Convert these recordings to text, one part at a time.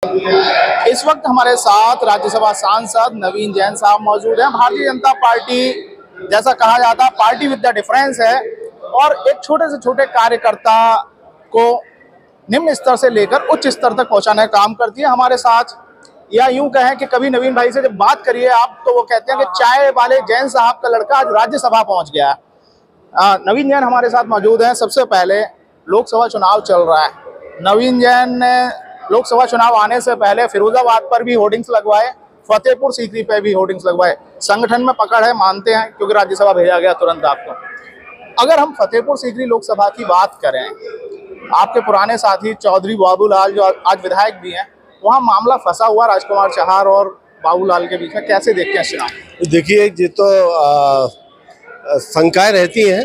इस वक्त हमारे साथ राज्यसभा सांसद नवीन जैन साहब मौजूद हैं। भारतीय जनता पार्टी, जैसा कहा जाता है, पार्टी विद द डिफरेंस है और एक छोटे से छोटे कार्यकर्ता को निम्न स्तर से लेकर उच्च स्तर तक पहुंचाने का काम करती है। हमारे साथ, या यूं कहें कि कभी नवीन भाई से जब बात करिए आप तो वो कहते हैं कि चाय वाले जैन साहब का लड़का आज राज्यसभा पहुंच गया है। नवीन जैन हमारे साथ मौजूद हैं। सबसे पहले, लोकसभा चुनाव चल रहा है। नवीन जैन ने लोकसभा चुनाव आने से पहले फिरोजाबाद पर भी होर्डिंग्स लगवाए, फतेहपुर सीकरी पे भी होर्डिंग्स लगवाए। संगठन में पकड़ है, मानते हैं, क्योंकि राज्यसभा भेजा गया तुरंत आपको। अगर हम फतेहपुर सीकरी लोकसभा की बात करें, आपके पुराने साथी चौधरी बाबूलाल जो आज विधायक भी हैं, वहाँ मामला फंसा हुआ राजकुमार चहार और बाबूलाल के बीच में। कैसे देखते हैं चुनाव? देखिए, ये तो शंकाएं रहती हैं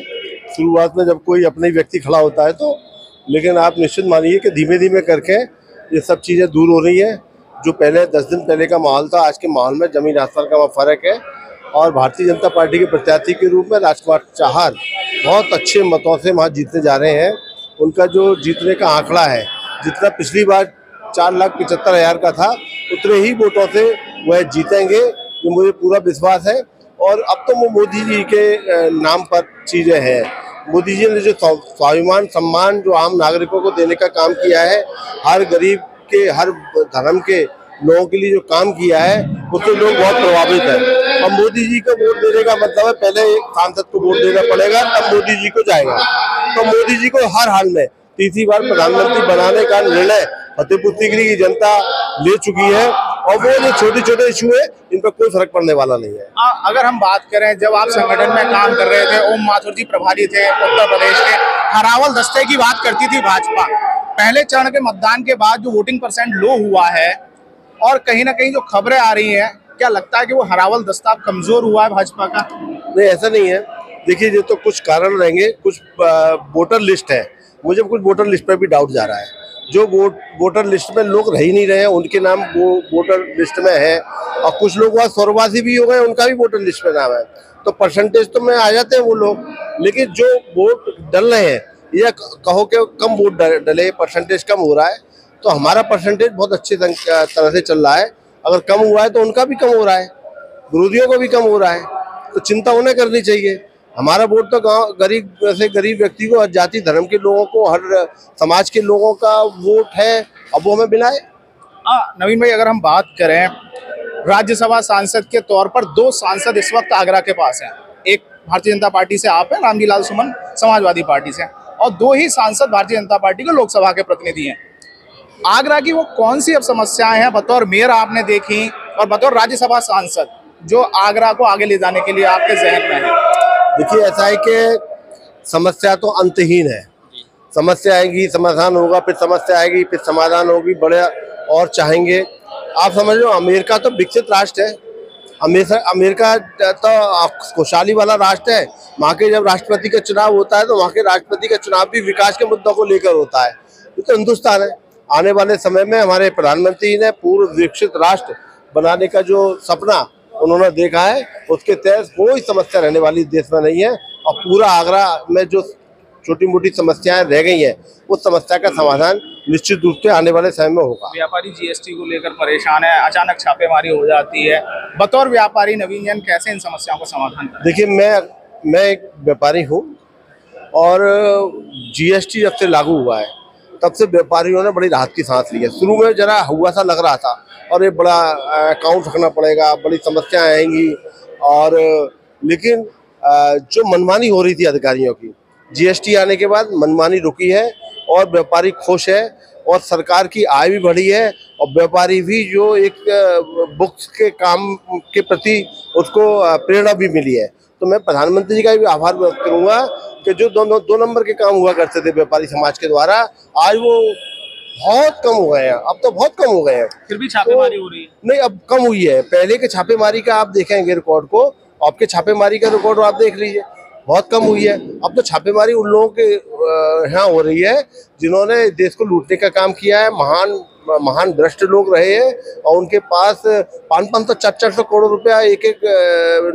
शुरुआत में जब कोई अपने व्यक्ति खड़ा होता है तो, लेकिन आप निश्चित मानिए कि धीमे धीमे करके ये सब चीज़ें दूर हो रही हैं। जो पहले 10 दिन पहले का माहौल था, आज के माहौल में ज़मीन आसमान का फ़र्क है। और भारतीय जनता पार्टी के प्रत्याशी के रूप में राजकुमार चहार बहुत अच्छे मतों से वहाँ जीतने जा रहे हैं। उनका जो जीतने का आंकड़ा है, जितना पिछली बार 4,75,000 का था, उतने ही वोटों से वह जीतेंगे, ये मुझे पूरा विश्वास है। और अब तो वो मोदी जी के नाम पर चीज़ें हैं। मोदी जी ने जो स्वाभिमान सम्मान जो आम नागरिकों को देने का काम किया है, हर गरीब के, हर धर्म के लोगों के लिए जो काम किया है, उससे लोग बहुत प्रभावित हैं। और मोदी जी को वोट देने का मतलब है, पहले एक सांसद को वोट देना पड़ेगा, तब मोदी जी को जाएगा। तो मोदी जी को हर हाल में तीसरी बार प्रधानमंत्री बनाने का निर्णय फतेहपुर सीकरी की जनता ले चुकी है। और वो जो छोटे छोटे इशू है, इन पर कोई फर्क पड़ने वाला नहीं है। अगर हम बात करें, जब आप संगठन में काम कर रहे थे, ओम माथुर जी प्रभारी थे उत्तर प्रदेश के, हरावल दस्ते की बात करती थी भाजपा। पहले चरण के मतदान के बाद जो वोटिंग परसेंट लो हुआ है, और कहीं ना कहीं जो खबरें आ रही हैं, क्या लगता है कि वो हरावल दस्ता कमजोर हुआ है भाजपा का? नहीं, ऐसा नहीं है। देखिए, ये तो कुछ कारण रहेंगे, कुछ वोटर लिस्ट है। मुझे कुछ वोटर लिस्ट पर भी डाउट जा रहा है। जो वोटर लिस्ट में लोग रह ही नहीं रहे हैं, उनके नाम वो वोटर लिस्ट में है। और कुछ लोग वहाँ स्वर्गवासी भी हो गए, उनका भी वोटर लिस्ट में नाम है। तो परसेंटेज तो में आ जाते हैं वो लोग, लेकिन जो वोट डल रहे हैं, या कहो कि कम वोट डले, परसेंटेज कम हो रहा है, तो हमारा परसेंटेज बहुत अच्छे तरह से चल रहा है। अगर कम हुआ है तो उनका भी कम हो रहा है, विरोधियों को भी कम हो रहा है। तो चिंता उन्हें करनी चाहिए। हमारा वोट तो गांव गरीब से गरीब व्यक्ति को, हर जाति धर्म के लोगों को, हर समाज के लोगों का वोट है। अब वो हमें मिलाए। नवीन भाई, अगर हम बात करें, राज्यसभा सांसद के तौर पर 2 सांसद इस वक्त आगरा के पास हैं। एक भारतीय जनता पार्टी से आप हैं, रामजी लाल सुमन समाजवादी पार्टी से, और 2 ही सांसद भारतीय जनता पार्टी के लोकसभा के प्रतिनिधि हैं। आगरा की वो कौन सी अब समस्याएं हैं बतौर मेयर आपने देखी, और बतौर राज्यसभा सांसद, जो आगरा को आगे ले जाने के लिए आपके जहन में है? देखिए, ऐसा है कि समस्या तो अंतहीन है। समस्या आएगी, समाधान होगा, फिर समस्या आएगी, फिर समाधान होगी, बड़े और चाहेंगे। आप समझ लो, अमेरिका तो विकसित राष्ट्र है। अमेरिका तो खुशहाली वाला राष्ट्र है। वहाँ के जब राष्ट्रपति का चुनाव होता है, तो वहाँ के राष्ट्रपति का चुनाव भी विकास के मुद्दों को लेकर होता है। ये तो हिंदुस्तान है। आने वाले समय में हमारे प्रधानमंत्री ने पूर्व विकसित राष्ट्र बनाने का जो सपना उन्होंने देखा है, उसके तहत कोई समस्या रहने वाली देश में नहीं है। और पूरा आगरा में जो छोटी मोटी समस्याएं रह गई हैं, उस समस्या का समाधान निश्चित रूप से आने वाले समय में होगा। व्यापारी जीएसटी को लेकर परेशान है, अचानक छापेमारी हो जाती है। बतौर व्यापारी नवीन जैन कैसे इन समस्याओं का समाधान करें? देखिए, मैं एक व्यापारी हूँ, और जीएसटी जब से लागू हुआ है, तब से व्यापारियों ने बड़ी राहत की सांस ली है। शुरू में जरा हुआ सा लग रहा था, और ये बड़ा अकाउंट रखना पड़ेगा, बड़ी समस्याएं आएंगी। और लेकिन जो मनमानी हो रही थी अधिकारियों की, जीएसटी आने के बाद मनमानी रुकी है, और व्यापारी खुश है, और सरकार की आय भी बढ़ी है। और व्यापारी भी जो एक बुक्स के काम के प्रति उसको प्रेरणा भी मिली है। तो मैं प्रधानमंत्री जी का भी आभार व्यक्त करूँगा कि जो दो नंबर के काम हुआ करते थे व्यापारी समाज के द्वारा, आज वो बहुत कम हो गए हैं। अब तो बहुत कम हो गए हैं। फिर भी छापेमारी हो रही है? नहीं, अब कम हुई है। पहले के छापेमारी का आप देखेंगे रिकॉर्ड को, आपके छापेमारी का रिकॉर्ड आप देख लीजिए, बहुत कम हुई है। अब तो छापेमारी उन लोगों के यहाँ हो रही है जिन्होंने देश को लूटने का काम किया है। महान भ्रष्ट लोग रहे हैं, और उनके पास 500-500 400 करोड़ रुपया एक एक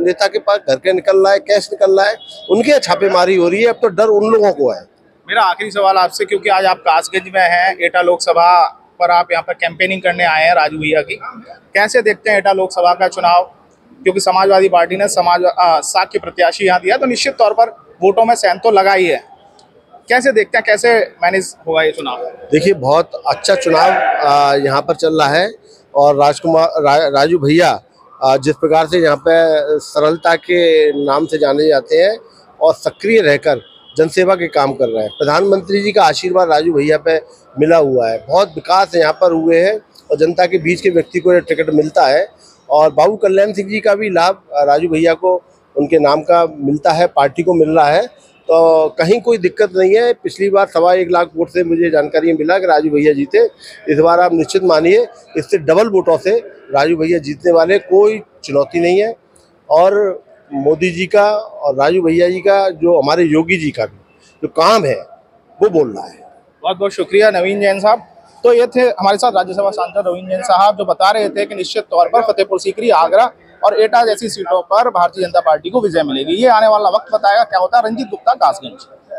नेता के पास घर के निकल रहा है, कैश निकल रहा है। उनके यहाँ छापेमारी हो रही है। अब तो डर उन लोगों को है। मेरा आखिरी सवाल आपसे, क्योंकि आज आप कासगंज में हैं, एटा लोकसभा पर आप यहाँ पर कैंपेनिंग करने आए हैं राजू भैया की। कैसे देखते हैं एटा लोकसभा का चुनाव, क्योंकि समाजवादी पार्टी ने साख के प्रत्याशी यहाँ दिया, तो निश्चित तौर पर वोटों में सहन तो लगा ही है। कैसे देखते हैं, कैसे मैनेज होगा ये चुनाव? देखिए, बहुत अच्छा चुनाव यहाँ पर चल रहा है और राजू भैया जिस प्रकार से यहाँ पे सरलता के नाम से जाने जाते हैं और सक्रिय रहकर जनसेवा के काम कर रहे हैं। प्रधानमंत्री जी का आशीर्वाद राजू भैया पे मिला हुआ है। बहुत विकास यहाँ पर हुए हैं और जनता के बीच के व्यक्ति को ये टिकट मिलता है और बाबू कल्याण सिंह जी का भी लाभ राजू भैया को उनके नाम का मिलता है, पार्टी को मिल रहा है। तो कहीं कोई दिक्कत नहीं है। पिछली बार 1.25 लाख वोट से मुझे जानकारी मिला कि राजू भैया जीते। इस बार आप निश्चित मानिए इससे डबल वोटों से राजू भैया जीतने वाले, कोई चुनौती नहीं है। और मोदी जी का और राजू भैया जी का, जो हमारे योगी जी का भी जो काम है वो बोल रहा है। बहुत बहुत शुक्रिया नवीन जैन साहब। तो ये थे हमारे साथ राज्यसभा सांसद नवीन जैन साहब, जो बता रहे थे कि निश्चित तौर पर फतेहपुर सीकरी, आगरा और एटा जैसी सीटों पर भारतीय जनता पार्टी को विजय मिलेगी। ये आने वाला वक्त बताएगा क्या होता है। रंजीत गुप्ता, कासगंज।